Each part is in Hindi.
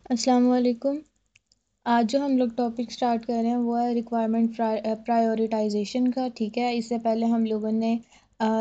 अस्सलाम वालेकुम। आज जो हम लोग टॉपिक स्टार्ट कर रहे हैं वो है रिक्वायरमेंट प्रायोरिटाइजेशन का। ठीक है, इससे पहले हम लोगों ने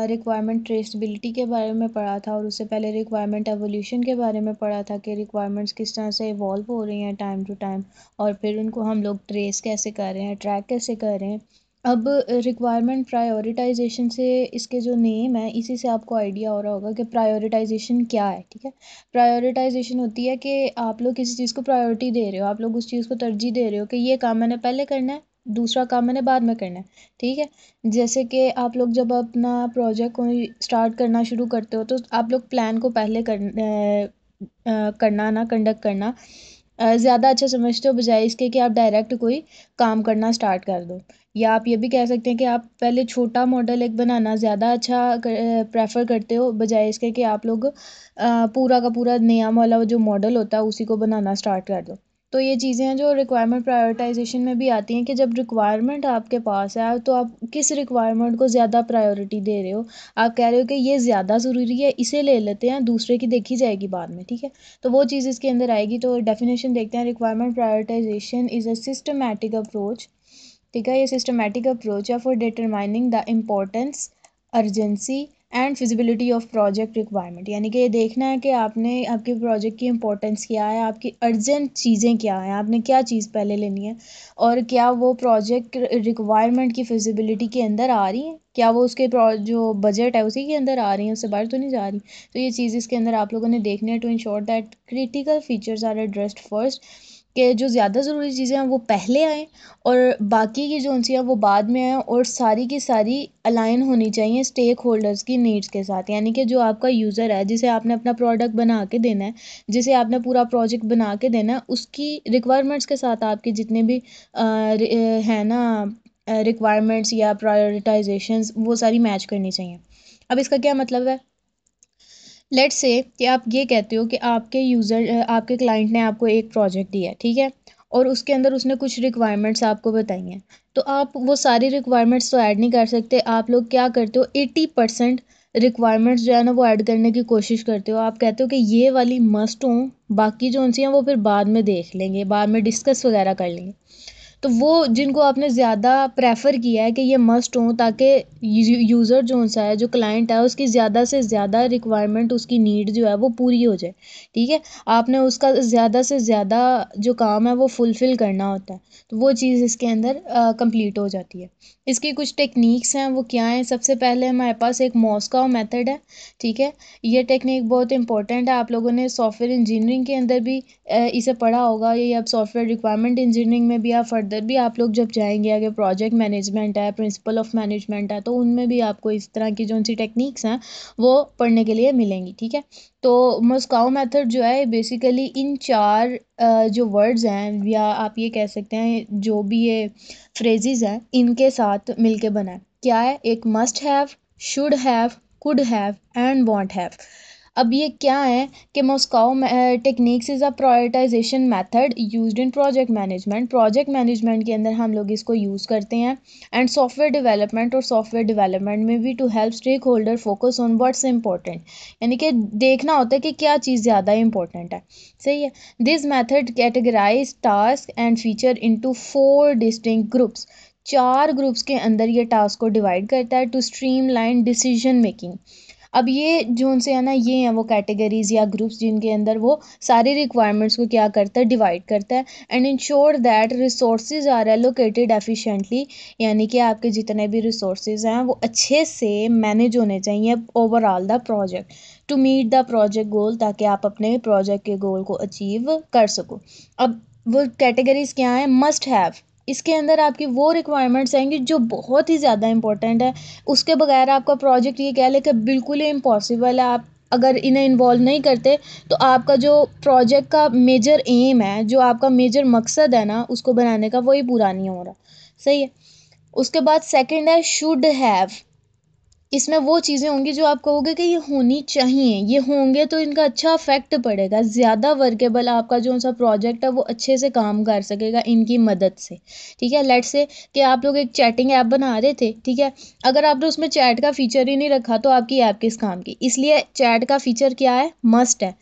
रिक्वायरमेंट ट्रेसबिलिटी के बारे में पढ़ा था और उससे पहले रिक्वायरमेंट एवोल्यूशन के बारे में पढ़ा था कि रिक्वायरमेंट्स किस तरह से इवॉल्व हो रही हैं टाइम टू टाइम, और फिर उनको हम लोग ट्रेस कैसे कर रहे हैं, ट्रैक कैसे कर रहे हैं। अब रिक्वायरमेंट प्रायोरिटाइजेशन से, इसके जो नेम है इसी से आपको आइडिया हो रहा होगा कि प्रायोरिटाइजेशन क्या है। ठीक है, प्रायोरिटाइजेशन होती है कि आप लोग किसी चीज़ को प्रायोरिटी दे रहे हो, आप लोग उस चीज़ को तरजीह दे रहे हो कि ये काम मैंने पहले करना है, दूसरा काम मैंने बाद में करना है। ठीक है, जैसे कि आप लोग जब अपना प्रोजेक्ट को स्टार्ट करना शुरू करते हो तो आप लोग प्लान को पहले करना ना कंडक्ट करना ज़्यादा अच्छा समझते हो, बजाय इसके कि आप डायरेक्ट कोई काम करना स्टार्ट कर दो। या आप ये भी कह सकते हैं कि आप पहले छोटा मॉडल एक बनाना ज़्यादा अच्छा प्रेफर करते हो, बजाय इसके कि आप लोग पूरा का पूरा नया वाला जो मॉडल होता है उसी को बनाना स्टार्ट कर दो। तो ये चीज़ें हैं जो रिक्वायरमेंट प्रायोरिटाइजेशन में भी आती हैं कि जब रिक्वायरमेंट आपके पास है तो आप किस रिक्वायरमेंट को ज़्यादा प्रायोरिटी दे रहे हो। आप कह रहे हो कि ये ज़्यादा ज़रूरी है, इसे ले लेते हैं, दूसरे की देखी जाएगी बाद में। ठीक है, तो वो चीज़ इसके अंदर आएगी। तो डेफिनेशन देखते हैं। Requirement prioritisation is a systematic approach. ठीक है, ये सिस्टमैटिक अप्रोच है for determining the importance, urgency and feasibility of project requirement. यानी कि ये देखना है कि आपने आपके प्रोजेक्ट की इंपॉर्टेंस क्या है, आपकी अर्जेंट चीज़ें क्या हैं, आपने क्या चीज़ पहले लेनी है, और क्या वो प्रोजेक्ट रिक्वायरमेंट की फिजिबिलिटी के अंदर आ रही है, क्या वो उसके जो बजट है उसी के अंदर आ रही है, उससे बाहर तो नहीं जा रही। तो ये चीज़ इसके अंदर आप लोगों ने देखनी है to ensure that critical features are addressed first, कि जो ज़्यादा ज़रूरी चीज़ें हैं वो पहले आएँ और बाकी की जो सी हैं वो बाद में आएँ, और सारी की सारी अलाइन होनी चाहिए स्टेक होल्डर्स की नीड्स के साथ। यानी कि जो आपका यूज़र है, जिसे आपने अपना प्रोडक्ट बना के देना है, जिसे आपने पूरा प्रोजेक्ट बना के देना है, उसकी रिक्वायरमेंट्स के साथ आपके जितने भी हैं ना रिक्वायरमेंट्स या प्रायोरिटाइजेशंस, वो सारी मैच करनी चाहिए। अब इसका क्या मतलब है? लेट्स से कि आप ये कहते हो कि आपके आपके क्लाइंट ने आपको एक प्रोजेक्ट दिया है। ठीक है, और उसके अंदर उसने कुछ रिक्वायरमेंट्स आपको बताई हैं। तो आप वो सारी रिक्वायरमेंट्स तो ऐड नहीं कर सकते। आप लोग क्या करते हो, 80% रिक्वायरमेंट्स जो है ना वो ऐड करने की कोशिश करते हो। आप कहते हो कि ये वाली मस्ट हो, बाकी जो उनसी हैं वो फिर बाद में देख लेंगे, बाद में डिस्कस वगैरह कर लेंगे। तो वो जिनको आपने ज़्यादा प्रेफर किया है कि ये मस्ट हो, ताकि यूज़र जो सा है, जो क्लाइंट है, उसकी ज़्यादा से ज़्यादा रिक्वायरमेंट, उसकी नीड जो है वो पूरी हो जाए। ठीक है, आपने उसका ज़्यादा से ज़्यादा जो काम है वो फुलफ़िल करना होता है। तो वो चीज़ इसके अंदर कंप्लीट हो जाती है। इसकी कुछ टेक्निक्स हैं, वो क्या हैं? सबसे पहले हमारे पास एक मॉस्को मेथड है। ठीक है, ये टेक्निक बहुत इंपॉर्टेंट है। आप लोगों ने सॉफ्टवेयर इंजीनियरिंग के अंदर भी इसे पढ़ा होगा। ये अब सॉफ्टवेयर रिक्वायरमेंट इंजीनियरिंग में भी, आप फर्दर भी आप लोग जब जाएंगे आगे, प्रोजेक्ट मैनेजमेंट है, प्रिंसिपल ऑफ मैनेजमेंट है, तो उनमें भी आपको इस तरह की जो सी टेक्निक्स हैं वो पढ़ने के लिए मिलेंगी। ठीक है, तो मस्काओ मेथड जो है बेसिकली इन चार जो वर्ड्स हैं, या आप ये कह सकते हैं जो भी ये फ्रेजेस हैं, इनके साथ मिलके बना है। क्या है? एक must have, should have, could have and want have. अब ये क्या है कि Moscow techniques is a prioritization method used in project management के अंदर हम लोग इसको यूज़ करते हैं, एंड सॉफ्टवेयर डेवलपमेंट, और सॉफ्टवेयर डेवलपमेंट में भी to help stakeholder focus on what's important. यानी कि देखना होता है कि क्या चीज़ ज़्यादा इंपॉर्टेंट है। सही है, this method categorize task and feature into 4 distinct groups. चार ग्रुप्स के अंदर ये टास्क को डिवाइड करता है टू स्ट्रीमलाइन डिसीजन मेकिंग। अब ये जो उनसे है ना, ये हैं वो कैटेगरीज या ग्रुप्स जिनके अंदर वो सारी रिक्वायरमेंट्स को क्या करता है, डिवाइड करता है, and ensure that resources are allocated efficiently. यानी कि आपके जितने भी रिसोर्सेज हैं वो अच्छे से मैनेज होने चाहिए overall the project, to meet the project goal, ताकि आप अपने प्रोजेक्ट के गोल को अचीव कर सको। अब वो कैटेगरीज क्या हैं? मस्ट हैव, इसके अंदर आपकी वो रिक्वायरमेंट्स आएंगी जो बहुत ही ज़्यादा इंपॉर्टेंट है, उसके बगैर आपका प्रोजेक्ट ये कह ले कि बिल्कुल ही इम्पॉसिबल है। आप अगर इन्हें इन्वॉल्व नहीं करते तो आपका जो प्रोजेक्ट का मेजर एम है, जो आपका मेजर मकसद है ना उसको बनाने का, वही पूरा नहीं हो रहा। सही है, उसके बाद सेकंड है शुड हैव। इसमें वो चीज़ें होंगी जो आप कहोगे कि ये होनी चाहिए, ये होंगे तो इनका अच्छा इफेक्ट पड़ेगा, ज़्यादा वर्केबल आपका जो सा प्रोजेक्ट है वो अच्छे से काम कर सकेगा इनकी मदद से। ठीक है, लेट्स से कि आप लोग एक चैटिंग ऐप बना रहे थे। ठीक है, अगर आपने उसमें चैट का फीचर ही नहीं रखा तो आपकी ऐप किस काम की? इसलिए चैट का फीचर क्या है? मस्ट है।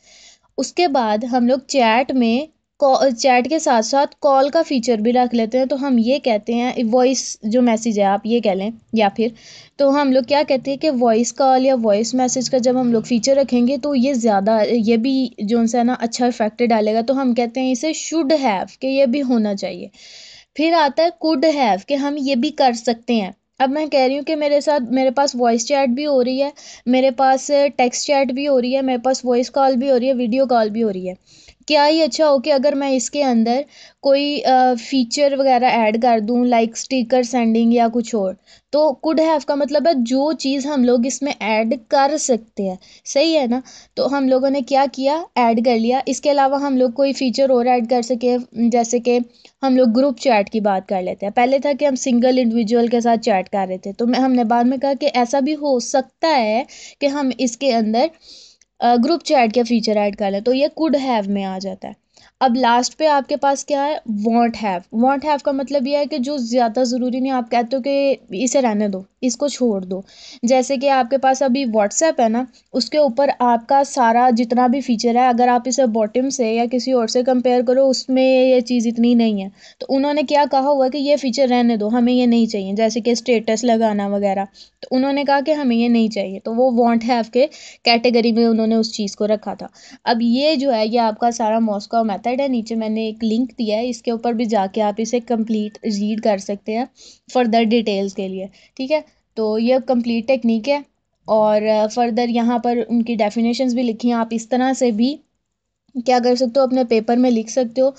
उसके बाद हम लोग चैट में चैट के साथ साथ कॉल का फीचर भी रख लेते हैं, तो हम ये कहते हैं वॉइस जो मैसेज है आप ये कह लें, या फिर तो हम लोग क्या कहते हैं कि वॉइस कॉल या वॉइस मैसेज का जब हम लोग फीचर रखेंगे तो ये ज़्यादा, ये भी जो सा ना अच्छा इफेक्ट डालेगा, तो हम कहते हैं इसे शुड हैव, कि ये भी होना चाहिए। फिर आता है कुड हैव, कि हम ये भी कर सकते हैं। अब मैं कह रही हूँ कि मेरे पास वॉइस चैट भी हो रही है, मेरे पास टेक्स्ट चैट भी हो रही है, मेरे पास वॉइस कॉल भी हो रही है, वीडियो कॉल भी हो रही है। क्या ही अच्छा हो कि अगर मैं इसके अंदर कोई फीचर वगैरह ऐड कर दूं, लाइक स्टिकर सेंडिंग या कुछ और। तो कुड हैव का मतलब है जो चीज़ हम लोग इसमें ऐड कर सकते हैं, सही है ना। तो हम लोगों ने क्या किया, ऐड कर लिया। इसके अलावा हम लोग कोई फीचर और ऐड कर सके, जैसे कि हम लोग ग्रुप चैट की बात कर लेते हैं। पहले था कि हम सिंगल इंडिविजुअल के साथ चैट कर रहे थे, तो हमने बाद में कहा कि ऐसा भी हो सकता है कि हम इसके अंदर ग्रुप चैट के फीचर ऐड कर लें, तो ये कुड हैव में आ जाता है। अब लास्ट पे आपके पास क्या है, वॉन्ट हैव। वॉन्ट हैव का मतलब ये है कि जो ज़्यादा ज़रूरी नहीं, आप कहते हो कि इसे रहने दो, इसको छोड़ दो। जैसे कि आपके पास अभी व्हाट्सएप है ना, उसके ऊपर आपका सारा जितना भी फीचर है, अगर आप इसे बॉटम से या किसी और से कंपेयर करो, उसमें ये चीज़ इतनी नहीं है। तो उन्होंने क्या कहा हुआ कि ये फीचर रहने दो, हमें ये नहीं चाहिए, जैसे कि स्टेटस लगाना वगैरह। तो उन्होंने कहा कि हमें ये नहीं चाहिए, तो वो वॉन्ट हैव के कैटेगरी में उन्होंने उस चीज़ को रखा था। अब ये जो है, ये आपका सारा मॉस्को मेथड है। नीचे मैंने एक लिंक दिया है, इसके ऊपर भी जाके आप इसे कंप्लीट रीड कर सकते हैं फर्दर डिटेल्स के लिए, ठीक है। तो ये कंप्लीट टेक्निक है, और फर्दर यहाँ पर उनकी डेफिनेशंस भी लिखी हैं। आप इस तरह से भी क्या कर सकते हो, अपने पेपर में लिख सकते हो।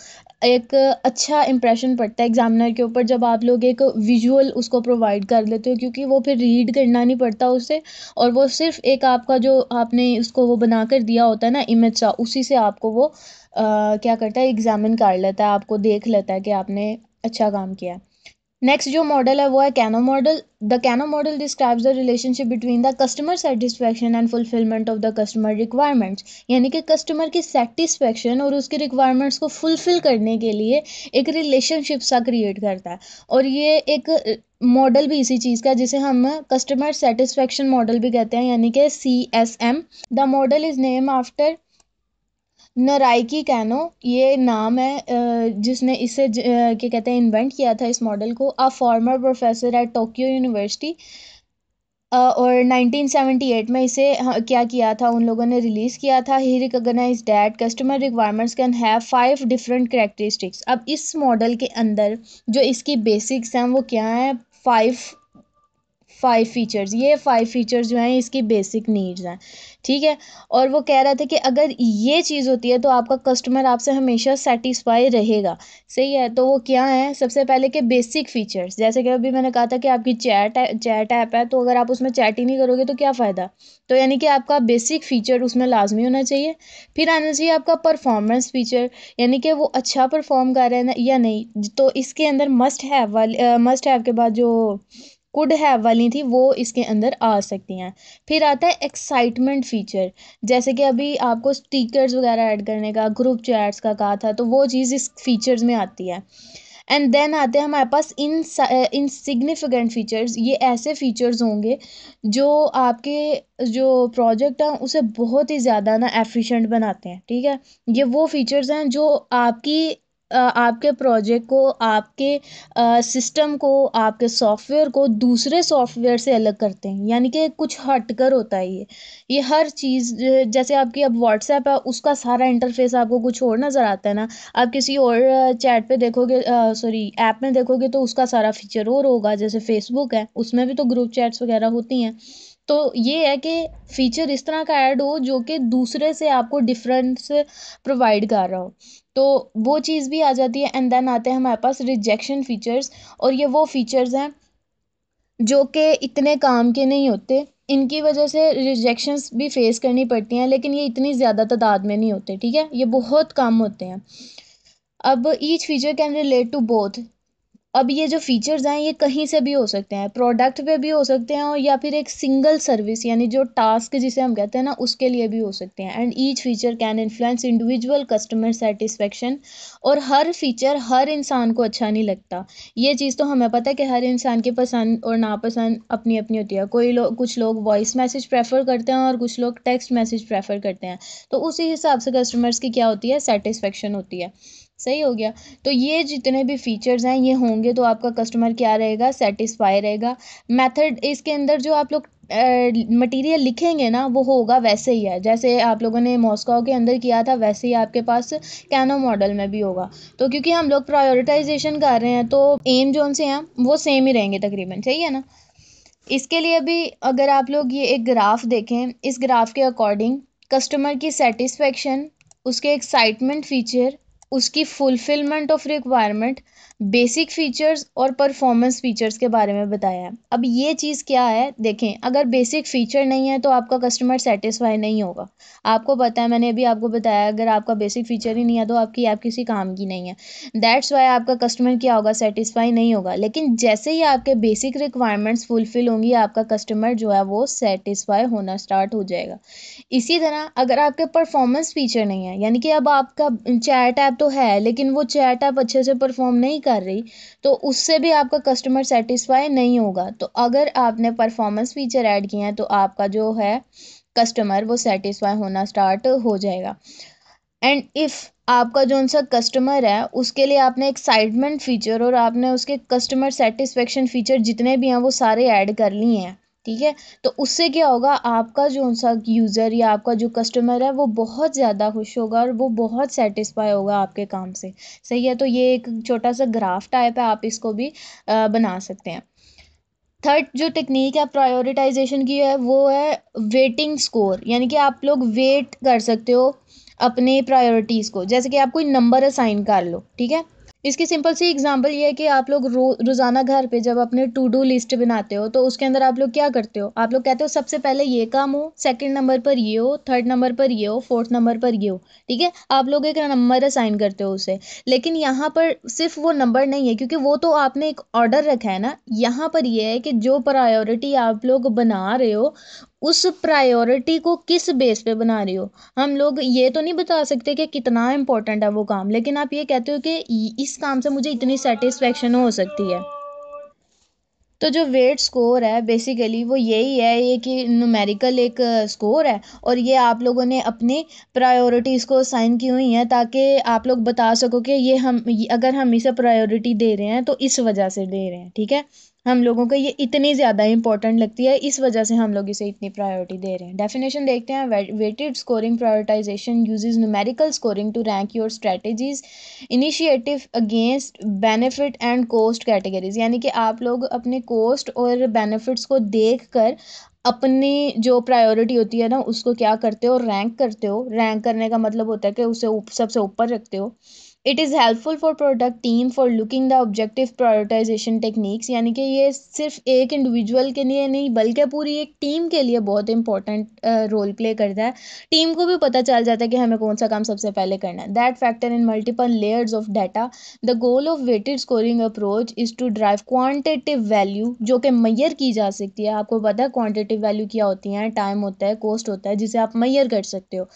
एक अच्छा इंप्रेशन पड़ता है एग्जामिनर के ऊपर जब आप लोग एक विजुअल उसको प्रोवाइड कर लेते हो, क्योंकि वो फिर रीड करना नहीं पड़ता उसे, और वो सिर्फ एक आपका जो आपने उसको वो बना कर दिया होता है ना इमेज सा, उसी से आपको वो क्या करता है, एग्जामिन कर लेता है, आपको देख लेता है कि आपने अच्छा काम किया। नेक्स्ट जो मॉडल है वो है canoe model. The canoe model describes the relationship between the customer satisfaction and fulfilment of the customer requirements, यानी कि कस्टमर की सेटिस्फेक्शन और उसकी रिक्वायरमेंट्स को फुलफिल करने के लिए एक रिलेशनशिप सा क्रिएट करता है। और ये एक मॉडल भी इसी चीज़ का है, जिसे हम कस्टमर सेटिस्फेक्शन मॉडल भी कहते हैं, यानी कि CSM। The model is name after Noriaki Kano, ये नाम है जिसने इसे क्या कहते हैं इन्वेंट किया था इस मॉडल को, a former professor at Tokyo university. और 1978 में इसे क्या किया था, उन लोगों ने रिलीज़ किया था। He recognise that customer requirements can have 5 different characteristics. अब इस मॉडल के अंदर जो इसकी बेसिक्स हैं वो क्या हैं, 5 फीचर्स। ये 5 फीचर्स जो हैं इसकी बेसिक नीड्स हैं, ठीक है। और वो कह रहा था कि अगर ये चीज़ होती है तो आपका कस्टमर आपसे हमेशा सेटिस्फाई रहेगा, सही है। तो वो क्या है, सबसे पहले के बेसिक फीचर्स, जैसे कि अभी मैंने कहा था कि आपकी चैट ऐप है, तो अगर आप उसमें चैट ही नहीं करोगे तो क्या फ़ायदा। तो यानी कि आपका बेसिक फ़ीचर उसमें लाजमी होना चाहिए। फिर आना चाहिए आपका परफॉर्मेंस फ़ीचर, यानी कि वो अच्छा परफॉर्म कर रहे हैं या नहीं। तो इसके अंदर मस्ट हैव के बाद जो कुड हैव वाली थी वो इसके अंदर आ सकती हैं। फिर आता है एक्साइटमेंट फीचर, जैसे कि अभी आपको स्टिकर्स वगैरह ऐड करने का, ग्रुप चैट्स का कहा था, तो वो चीज़ इस फीचर्स में आती है। एंड देन आते हैं हमारे पास इन सिग्निफिकेंट फीचर्स। ये ऐसे फीचर्स होंगे जो आपके जो प्रोजेक्ट है उसे बहुत ही ज़्यादा ना एफिशिएंट बनाते हैं, ठीक है। ये वो फीचर्स हैं जो आपके प्रोजेक्ट को, आपके सिस्टम को, आपके सॉफ्टवेयर को दूसरे सॉफ्टवेयर से अलग करते हैं, यानी कि कुछ हटकर होता है ये हर चीज़। जैसे आपकी अब व्हाट्सएप है, उसका सारा इंटरफेस आपको कुछ और नज़र आता है ना, आप किसी और चैट पे देखोगे, सॉरी ऐप में देखोगे, तो उसका सारा फीचर और होगा। जैसे फेसबुक है, उसमें भी तो ग्रुप चैट्स वगैरह होती हैं। तो ये है कि फीचर इस तरह का ऐड हो जो कि दूसरे से आपको डिफरेंस प्रोवाइड कर रहा हो, तो वो चीज़ भी आ जाती है। एंड देन आते हैं हमारे पास रिजेक्शन फीचर्स, और ये वो फीचर्स हैं जो कि इतने काम के नहीं होते, इनकी वजह से रिजेक्शंस भी फेस करनी पड़ती हैं, लेकिन ये इतनी ज़्यादा तादाद में नहीं होते, ठीक है, ये बहुत कम होते हैं। अब each feature can relate to both. अब ये जो फीचर्स हैं ये कहीं से भी हो सकते हैं, प्रोडक्ट पे भी हो सकते हैं, और या फिर एक सिंगल सर्विस यानी जो टास्क जिसे हम कहते हैं ना उसके लिए भी हो सकते हैं। And each feature can influence individual customer satisfaction. और हर फीचर हर इंसान को अच्छा नहीं लगता, ये चीज़ तो हमें पता है कि हर इंसान की पसंद और नापसंद अपनी अपनी होती है। कुछ लोग वॉइस मैसेज प्रेफर करते हैं और कुछ लोग टेक्स्ट मैसेज प्रेफर करते हैं, तो उसी हिसाब से कस्टमर्स की क्या होती है, सेटिस्फेक्शन होती है, सही हो गया। तो ये जितने भी फीचर्स हैं ये होंगे तो आपका कस्टमर क्या रहेगा, सेटिस्फाई रहेगा। मेथड इसके अंदर जो आप लोग मटेरियल लिखेंगे ना वो होगा वैसे ही है जैसे आप लोगों ने मॉस्को के अंदर किया था, वैसे ही आपके पास कैनो मॉडल में भी होगा। तो क्योंकि हम लोग प्रायोरिटाइजेशन कर रहे हैं तो एम जो से हैं वो सेम ही रहेंगे तकरीबन, सही है ना। इसके लिए भी अगर आप लोग ये एक ग्राफ देखें, इस ग्राफ के अकॉर्डिंग कस्टमर की सेटिस्फेक्शन, उसके एक्साइटमेंट फीचर, उसकी fulfilment of requirement, basic features और परफॉर्मेंस फीचर्स के बारे में बताया है। अब ये चीज़ क्या है देखें, अगर बेसिक फीचर नहीं है तो आपका कस्टमर सेटिस्फाई नहीं होगा। आपको पता है, मैंने अभी आपको बताया, अगर आपका बेसिक फीचर ही नहीं है तो आपकी ऐप किसी काम की नहीं है। दैट्स वाई आपका कस्टमर क्या होगा, सेटिस्फाई नहीं होगा। लेकिन जैसे ही आपके बेसिक रिक्वायरमेंट्स फुलफिल होंगी आपका कस्टमर जो है वो सेटिस्फाई होना स्टार्ट हो जाएगा। इसी तरह अगर आपके परफॉर्मेंस फीचर नहीं है, यानी कि अब आपका चैट ऐप तो है लेकिन वो चैट ऐप अच्छे से परफॉर्म नहीं कर रही, तो उससे भी आपका कस्टमर सेटिस्फाई नहीं होगा। तो अगर आपने परफॉर्मेंस फीचर ऐड किए हैं तो आपका जो है कस्टमर वो सेटिस्फाई होना स्टार्ट हो जाएगा। एंड इफ़ आपका जो सा कस्टमर है उसके लिए आपने एक्साइटमेंट फ़ीचर और आपने उसके कस्टमर सेटिस्फेक्शन फ़ीचर जितने भी हैं वो सारे ऐड कर लिए हैं, ठीक है। तो उससे क्या होगा, आपका जो सा यूज़र या आपका जो कस्टमर है वो बहुत ज़्यादा खुश होगा और वो बहुत सेटिस्फाई होगा आपके काम से, सही है। तो ये एक छोटा सा ग्राफ टाइप है, आप इसको भी बना सकते हैं। थर्ड जो टेक्निक है प्रायोरिटाइजेशन की है वो है वेटिंग स्कोर, यानी कि आप लोग वेट कर सकते हो अपने प्रायोरिटीज़ को, जैसे कि आप कोई नंबर असाइन कर लो, ठीक है। इसकी सिंपल सी एग्जांपल ये है कि आप लोग रोज़ाना घर पे जब अपने टू डू लिस्ट बनाते हो तो उसके अंदर आप लोग क्या करते हो, आप लोग कहते हो सबसे पहले ये काम हो, सेकंड नंबर पर ये हो, थर्ड नंबर पर ये हो, फोर्थ नंबर पर ये हो, ठीक है। आप लोग एक नंबर असाइन करते हो उसे। लेकिन यहाँ पर सिर्फ वो नंबर नहीं है, क्योंकि वो तो आपने एक ऑर्डर रखा है ना। यहाँ पर ये है कि जो प्रायोरिटी आप लोग बना रहे हो उस प्रायोरिटी को किस बेस पे बना रहे हो। हम लोग ये तो नहीं बता सकते कि कितना इम्पोर्टेंट है वो काम, लेकिन आप ये कहते हो कि इस काम से मुझे इतनी सेटिस्फेक्शन हो सकती है। तो जो वेट स्कोर है बेसिकली वो यही है, ये कि न्यूमेरिकल एक स्कोर है और ये आप लोगों ने अपनी प्रायोरिटीज़ को असाइन की हुई हैं ताकि आप लोग बता सको कि अगर हम इसे प्रायोरिटी दे रहे हैं तो इस वजह से दे रहे हैं, ठीक है। हम लोगों को ये इतनी ज़्यादा इंपॉर्टेंट लगती है, इस वजह से हम लोग इसे इतनी प्रायोरिटी दे रहे हैं। डेफिनेशन देखते हैं। Weighted scoring prioritization uses numerical scoring to rank your strategies initiative against benefit and cost categories, यानी कि आप लोग अपने कोस्ट और बेनिफिट्स को देख कर अपनी जो प्रायोरिटी होती है ना उसको क्या करते हो, रैंक करते हो। रैंक करने का मतलब होता है कि उसे सबसे ऊपर रखते हो। It is helpful for product team for looking the objective prioritisation techniques, यानी कि ये सिर्फ एक इंडिविजुअल के लिए नहीं बल्कि पूरी एक टीम के लिए बहुत इंपॉर्टेंट रोल प्ले करता है। टीम को भी पता चल जाता है कि हमें कौन सा काम सबसे पहले करना है। That factor in multiple layers of data. The goal of weighted scoring approach is to drive quantitative value, जो कि मैयर की जा सकती है। आपको पता है क्वांटिटेटिव वैल्यू क्या होती है, टाइम होता है, कॉस्ट होता है, जिसे आप मैयर कर सकते हो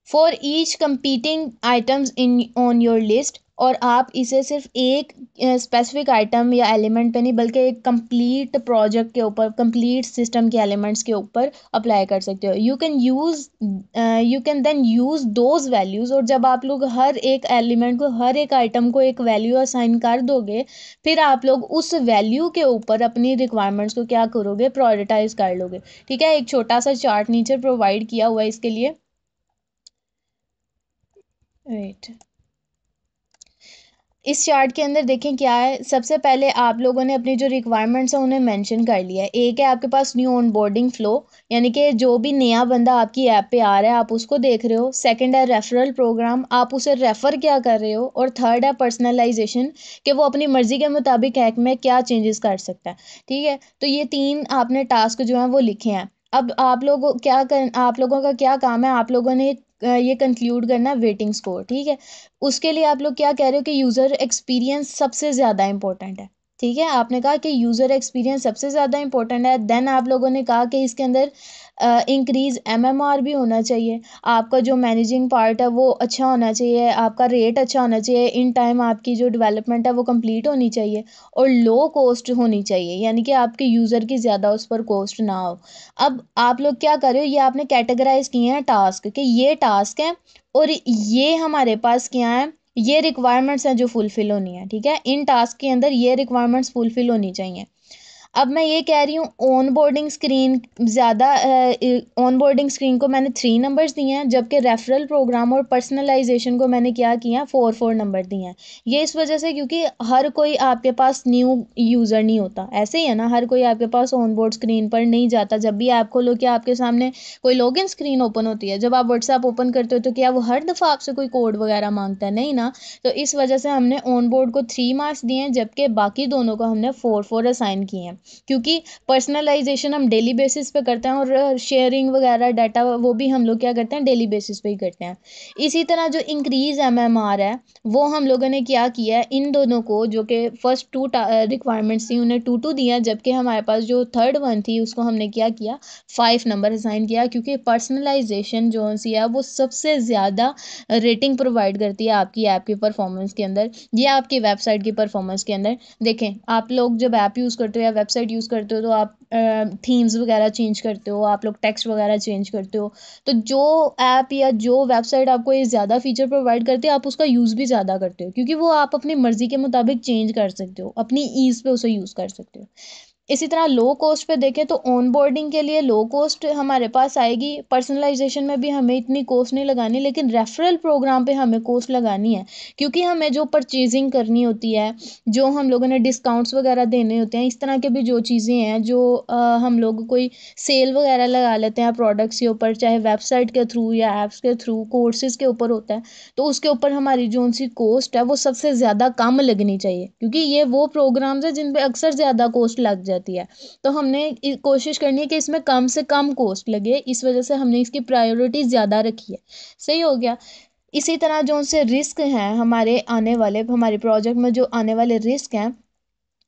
for each competing items in on your list. और आप इसे सिर्फ एक स्पेसिफिक आइटम या एलिमेंट पे नहीं बल्कि एक कंप्लीट प्रोजेक्ट के ऊपर, कंप्लीट सिस्टम के एलिमेंट्स के ऊपर अप्लाई कर सकते हो। You can then use those values, और जब आप लोग हर एक एलिमेंट को, हर एक आइटम को एक वैल्यू असाइन कर दोगे, फिर आप लोग उस वैल्यू के ऊपर अपनी रिक्वायरमेंट्स को क्या करोगे, प्रायोरिटाइज कर लोगे, ठीक है। एक छोटा सा चार्ट नीचे प्रोवाइड किया हुआ है इसके लिए, वेट। इस चार्ट के अंदर देखें क्या है। सबसे पहले आप लोगों ने अपनी जो रिक्वायरमेंट्स हैं उन्हें मेंशन कर लिया है। एक है आपके पास न्यू ऑनबोर्डिंग फ्लो, यानी कि जो भी नया बंदा आपकी ऐप पे आ रहा है आप उसको देख रहे हो। सेकंड है रेफरल प्रोग्राम, आप उसे रेफ़र क्या कर रहे हो। और थर्ड है पर्सनलाइजेशन, कि वो अपनी मर्ज़ी के मुताबिक ऐप में क्या चेंजेस कर सकता है, ठीक है। तो ये तीन आपने टास्क जो हैं वो लिखे हैं। अब आप लोगों का क्या काम है, आप लोगों ने ये कंक्लूड करना वेटिंग स्कोर, ठीक है। उसके लिए आप लोग क्या कह रहे हो कि यूज़र एक्सपीरियंस सबसे ज़्यादा इंपॉर्टेंट है, ठीक है। आपने कहा कि यूज़र एक्सपीरियंस सबसे ज़्यादा इंपॉर्टेंट है। देन आप लोगों ने कहा कि इसके अंदर इंक्रीज़ एमएमआर भी होना चाहिए। आपका जो मैनेजिंग पार्ट है वो अच्छा होना चाहिए, आपका रेट अच्छा होना चाहिए, इन टाइम आपकी जो डेवलपमेंट है वो कंप्लीट होनी चाहिए और लो कॉस्ट होनी चाहिए, यानी कि आपके यूज़र की ज़्यादा उस पर कॉस्ट ना हो। अब आप लोग क्या कर रहे हो, ये आपने कैटेगराइज किए हैं टास्क, कि ये टास्क हैं और ये हमारे पास क्या है, ये रिक्वायरमेंट्स हैं जो फुलफ़िल होनी है, ठीक है। इन टास्क के अंदर ये रिक्वायरमेंट्स फुलफ़िल होनी चाहिए। अब मैं ये कह रही हूँ ऑन बोर्डिंग स्क्रीन ज़्यादा, ऑन बोर्डिंग स्क्रीन को मैंने 3 नंबर्स दिए हैं, जबकि रेफरल प्रोग्राम और पर्सनलाइजेशन को मैंने क्या किया, 4 नंबर दिए हैं। ये इस वजह से क्योंकि हर कोई आपके पास न्यू यूज़र नहीं होता, ऐसे ही है ना, हर कोई आपके पास ऑन बोर्ड स्क्रीन पर नहीं जाता। जब भी ऐप खोलो क्या आपके सामने कोई लॉगिन स्क्रीन ओपन होती है? जब आप व्हाट्सएप ओपन करते हो तो क्या वो हर दफ़ा आपसे कोई कोड वगैरह मांगता है? नहीं ना। तो इस वजह से हमने ऑन बोर्ड को 3 मार्क्स दिए हैं, जबकि बाकी दोनों को हमने 4 असाइन किए हैं, क्योंकि पर्सनलाइजेशन हम डेली बेसिस पे करते हैं और शेयरिंग वगैरह डाटा वो भी हम लोग क्या करते हैं, डेली बेसिस पे ही करते हैं। इसी तरह जो इंक्रीज एमएमआर है वो हम लोगों ने क्या किया है, इन दोनों को जो कि फर्स्ट 2 रिक्वायरमेंट्स थी उन्हें 2 दिया, जबकि हमारे पास जो थर्ड वन थी उसको हमने क्या किया, 5 नंबर असाइन किया, क्योंकि पर्सनलाइजेशन जो सी है वो सबसे ज़्यादा रेटिंग प्रोवाइड करती है आपकी ऐप की परफॉर्मेंस के अंदर या आपकी वेबसाइट की परफॉर्मेंस के अंदर। देखें, आप लोग जब ऐप यूज़ करते हो या वेबसाइट यूज़ करते हो तो आप थीम्स वगैरह चेंज करते हो, आप लोग टेक्स्ट वगैरह चेंज करते हो। तो जो ऐप या जो वेबसाइट आपको ये ज़्यादा फीचर प्रोवाइड करते हैं आप उसका यूज़ भी ज़्यादा करते हो, क्योंकि वो आप अपनी मर्ज़ी के मुताबिक चेंज कर सकते हो, अपनी ईज़ पे उसे यूज़ कर सकते हो। इसी तरह लो कॉस्ट पे देखें तो ऑन बोर्डिंग के लिए लो कॉस्ट हमारे पास आएगी, पर्सनलाइजेशन में भी हमें इतनी कॉस्ट नहीं लगानी, लेकिन रेफरल प्रोग्राम पे हमें कॉस्ट लगानी है, क्योंकि हमें जो परचेजिंग करनी होती है, जो हम लोगों ने डिस्काउंट्स वगैरह देने होते हैं, इस तरह के भी जो चीज़ें हैं जो हम लोग कोई सेल वगैरह लगा लेते हैं प्रोडक्ट्स के ऊपर, चाहे वेबसाइट के थ्रू या ऐप्स के थ्रू, कोर्सेज़ के ऊपर होता है, तो उसके ऊपर हमारी जो सी कॉस्ट है वो सबसे ज़्यादा कम लगनी चाहिए, क्योंकि ये वो प्रोग्राम्स हैं जिन पे अक्सर ज़्यादा कॉस्ट लग जाती है। तो हमने कोशिश करनी है कि इसमें कम से कम कॉस्ट लगे, इस वजह से हमने इसकी प्रायोरिटी ज़्यादा रखी है। सही हो गया। इसी तरह जो से रिस्क हैं हमारे आने वाले, हमारे प्रोजेक्ट में जो आने वाले रिस्क हैं,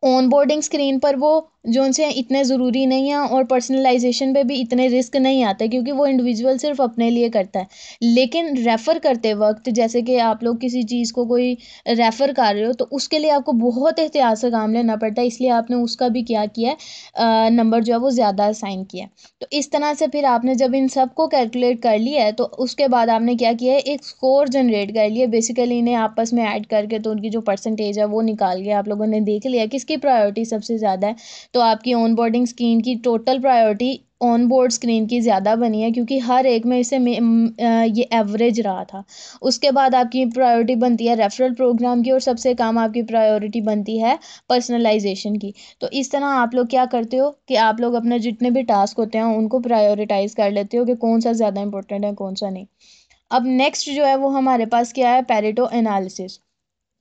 ऑन बोर्डिंग स्क्रीन पर वो जो उनसे इतने ज़रूरी नहीं है, और पर्सनलाइजेशन पे भी इतने रिस्क नहीं आते, क्योंकि वो इंडिविजुअल सिर्फ अपने लिए करता है। लेकिन रेफ़र करते वक्त, जैसे कि आप लोग किसी चीज़ को कोई रेफ़र कर रहे हो तो उसके लिए आपको बहुत एहतियात से काम लेना पड़ता है, इसलिए आपने उसका भी क्या किया है, नंबर जो है वो ज़्यादा असाइन किया है। तो इस तरह से फिर आपने जब इन सब को कैलकुलेट कर लिया है तो उसके बाद आपने क्या किया है, एक स्कोर जनरेट कर लिया, बेसिकली इन्हें आपस में ऐड करके तो उनकी जो परसेंटेज है वो निकाल के आप लोगों ने देख लिया किसकी प्रायोरिटी सबसे ज़्यादा है। तो आपकी ऑन बोर्डिंग स्क्रीन की total priority on board screen की ज़्यादा बनी है, क्योंकि हर एक में इसे ये एवरेज रहा था। उसके बाद आपकी प्रायोरिटी बनती है रेफरल प्रोग्राम की, और सबसे कम आपकी प्रायोरिटी बनती है पर्सनलाइजेशन की। तो इस तरह आप लोग क्या करते हो कि आप लोग अपने जितने भी टास्क होते हैं उनको प्रायोरिटाइज कर लेते हो कि कौन सा ज़्यादा इंपॉर्टेंट है कौन सा नहीं। अब नेक्स्ट जो है वो हमारे पास क्या है, पेरेटो एनालिसिस।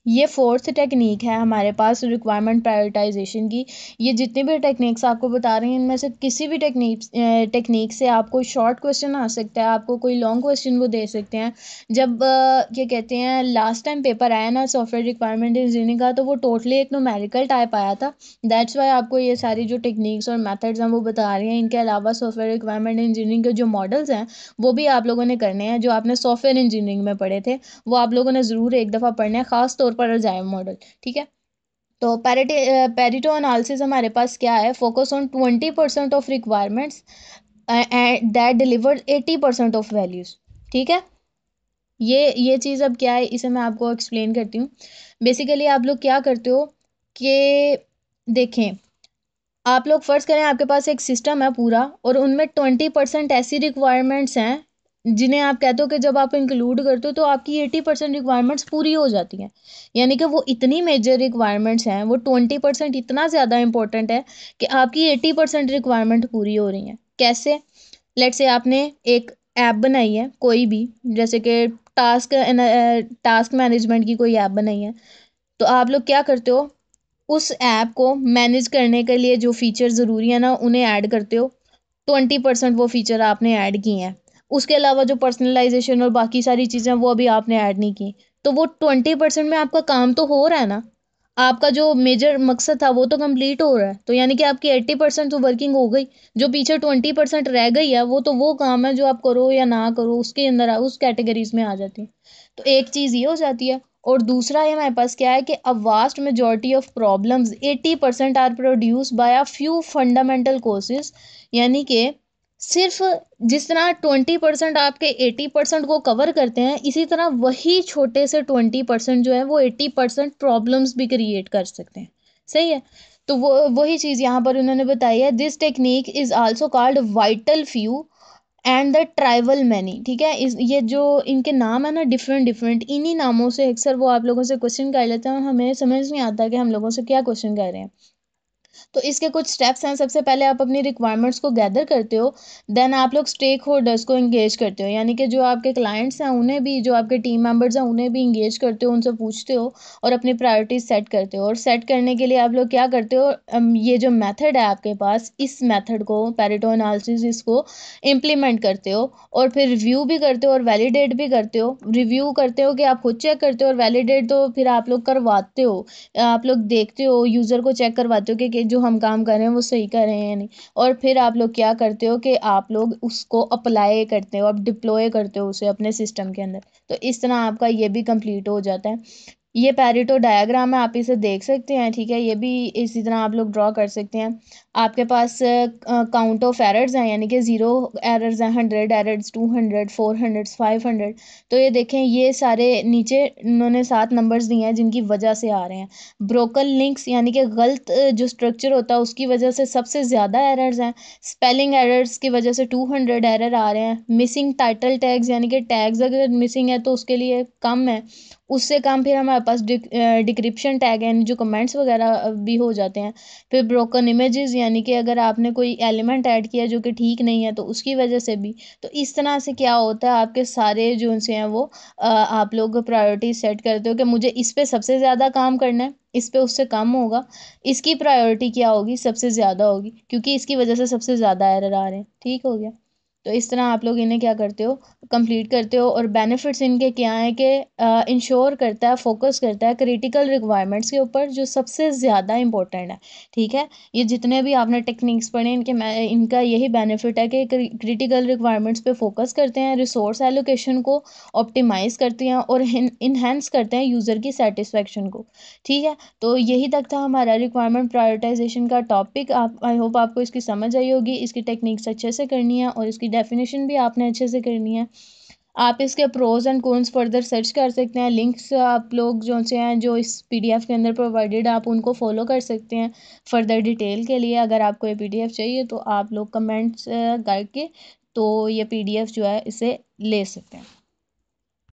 ये फोर्थ टेक्निक है हमारे पास रिक्वायरमेंट प्रायोरिटाइजेशन की। ये जितनी भी टेक्निक्स आपको बता रही हैं इनमें से किसी भी टेक्निक से आपको शॉर्ट क्वेश्चन आ सकता है, आपको कोई लॉन्ग क्वेश्चन वो दे सकते हैं। जब क्या कहते हैं, लास्ट टाइम पेपर आया ना सॉफ्टवेयर रिक्वायरमेंट इंजीनियरिंग का, तो वो टोटली एक न्यूमेरिकल टाइप आया था। दैट्स वाई आपको ये सारी जो टेक्निक्स और मेथड्स हैं वो बता रही हैं। इनके अलावा सॉफ्टवेयर रिक्वायरमेंट इंजीनियरिंग के जो मॉडल्स हैं वो भी आप लोगों ने करने हैं, जो आपने सॉफ्टवेयर इंजीनियरिंग में पढ़े थे वो आप लोगों ने ज़रूर एक दफ़ा पढ़ना है, ख़ास तौर पर अजाइव मॉडल, ठीक है। तो पेरेटो एनालिसिस हमारे पास क्या है, focus on 20% of requirements and that deliver 80% of values, ठीक है। ये चीज़ अब क्या है, इसे मैं आपको एक्सप्लेन करती हूँ। बेसिकली आप लोग क्या करते हो कि देखें, आप लोग फ़र्ज़ करें आपके पास एक सिस्टम है पूरा, और उनमें 20% ऐसी रिक्वायरमेंट्स हैं जिन्हें आप कहते हो कि जब आप इंक्लूड करते हो तो आपकी 80% रिक्वायरमेंट्स पूरी हो जाती हैं। यानी कि वो इतनी मेजर रिक्वायरमेंट्स हैं, वो 20% इतना ज़्यादा इंपॉर्टेंट है कि आपकी 80% रिक्वायरमेंट पूरी हो रही हैं। कैसे? लेट्स से आपने एक ऐप बनाई है कोई भी, जैसे कि टास्क मैनेजमेंट की कोई ऐप बनाई है, तो आप लोग क्या करते हो, उस ऐप को मैनेज करने के लिए जो फ़ीचर ज़रूरी है ना उन्हें ऐड करते हो। 20% वो फ़ीचर आपने ऐड किए हैं। उसके अलावा जो पर्सनलाइजेशन और बाकी सारी चीज़ें वो अभी आपने ऐड नहीं की। तो वो 20% में आपका काम तो हो रहा है ना, आपका जो मेजर मकसद था वो तो कंप्लीट हो रहा है। तो यानी कि आपकी 80% तो वर्किंग हो गई। जो पीछे 20% रह गई है वो तो वो काम है जो आप करो या ना करो उसके अंदर उस कैटेगरीज में आ जाती है। तो एक चीज़ ये हो जाती है। और दूसरा ये हमारे पास क्या है कि a vast majority of problems 80% are produce by a few fundamental causes. यानी कि सिर्फ जिस तरह 20% आपके 80% को कवर करते हैं, इसी तरह वही छोटे से 20% जो है वो 80% प्रॉब्लम्स भी क्रिएट कर सकते हैं। सही है। तो वो वही चीज़ यहाँ पर उन्होंने बताई है, this technique is also called vital few and the trivial many. ठीक है, इस ये जो इनके नाम है ना, डिफरेंट डिफरेंट, इन्हीं नामों से अक्सर वो आप लोगों से क्वेश्चन कर लेते हैं और हमें समझ नहीं आता कि हम लोगों से क्या क्वेश्चन कर रहे हैं। तो इसके कुछ स्टेप्स हैं। सबसे पहले आप अपनी रिक्वायरमेंट्स को गैदर करते हो, देन आप लोग स्टेक होल्डर्स को इंगेज करते हो, यानी कि जो आपके क्लाइंट्स हैं उन्हें भी, जो आपके टीम मेंबर्स हैं उन्हें भी इंगेज करते हो, उनसे पूछते हो और अपनी प्रायोरिटीज सेट करते हो। और सेट करने के लिए आप लोग क्या करते हो, ये जो मेथड है आपके पास, इस मेथड को, पेरेटो एनालिसिस, इसको इम्प्लीमेंट करते हो और फिर रिव्यू भी करते हो और वैलिडेट भी करते हो। रिव्यू करते हो कि आप खुद चेक करते हो, और वैलिडेट तो फिर आप लोग करवाते हो, आप लोग देखते हो, यूज़र को चेक करवाते हो कि जो हम काम कर रहे हैं वो सही कर रहे हैं या नहीं। और फिर आप लोग क्या करते हो कि आप लोग उसको अप्लाई करते हो, आप डिप्लॉय करते हो उसे अपने सिस्टम के अंदर। तो इस तरह आपका ये भी कंप्लीट हो जाता है। ये पैरेटो डायग्राम है, आप इसे देख सकते हैं। ठीक है, ये भी इसी तरह आप लोग ड्रॉ कर सकते हैं। आपके पास काउंट ऑफ एरर्स हैं, यानी कि 0 एरर्स हैं, 100 एरर्स, 200, 400, 500। तो ये देखें, ये सारे नीचे उन्होंने 7 नंबर्स दिए हैं जिनकी वजह से आ रहे हैं। ब्रोकन लिंक्स, यानी कि गलत जो स्ट्रक्चर होता है उसकी वजह से सबसे ज़्यादा एरर्स हैं। स्पेलिंग एरर्स की वजह से 200 एरर आ रहे हैं। मिसिंग टाइटल टैग्स, यानी कि टैग्स अगर मिसिंग है तो उसके लिए कम है, उससे कम फिर हमारे पास डिक्रिप्शन टैग है, यानी जो कमेंट्स वगैरह भी हो जाते हैं। फिर ब्रोकन इमेजेस, यानी कि अगर आपने कोई एलिमेंट ऐड किया जो कि ठीक नहीं है तो उसकी वजह से भी। तो इस तरह से क्या होता है, आपके सारे जो उनसे हैं वो आप लोग प्रायोरिटी सेट करते हो कि मुझे इस पे सबसे ज़्यादा काम करना है, इस पे उससे कम होगा, इसकी प्रायोरिटी क्या होगी, सबसे ज़्यादा होगी, क्योंकि इसकी वजह से सबसे ज़्यादा एरर आ रहे हैं। ठीक हो गया। तो इस तरह आप लोग इन्हें क्या करते हो, कंप्लीट करते हो। और बेनिफिट्स इनके क्या हैं कि इंश्योर करता है, फोकस करता है क्रिटिकल रिक्वायरमेंट्स के ऊपर जो सबसे ज़्यादा इंपॉर्टेंट है। ठीक है, ये जितने भी आपने टेक्निक्स पढ़े इनका यही बेनिफिट है कि क्रिटिकल रिक्वायरमेंट्स पे फोकस करते हैं, रिसोर्स एलोकेशन को ऑप्टिमाइज करते हैं और इन्हेंस करते हैं यूज़र की सेटिस्फेक्शन को। ठीक है, तो यही तक था हमारा रिक्वायरमेंट प्रायोरिटाइजेशन का टॉपिक। आप, आई होप आपको इसकी समझ आई होगी, इसकी टेक्निक्स अच्छे से करनी है और इसकी डेफिनेशन भी आपने अच्छे से करनी है। आप इसके pros and cons further search कर सकते हैं। लिंक्स आप लोग जो से हैं, जो इस पीडीएफ के अंदर प्रोवाइडेड, आप उनको फॉलो कर सकते हैं फर्दर डिटेल के लिए। अगर आपको ये पीडीएफ चाहिए तो आप लोग कमेंट्स करके तो ये पीडीएफ जो है इसे ले सकते हैं।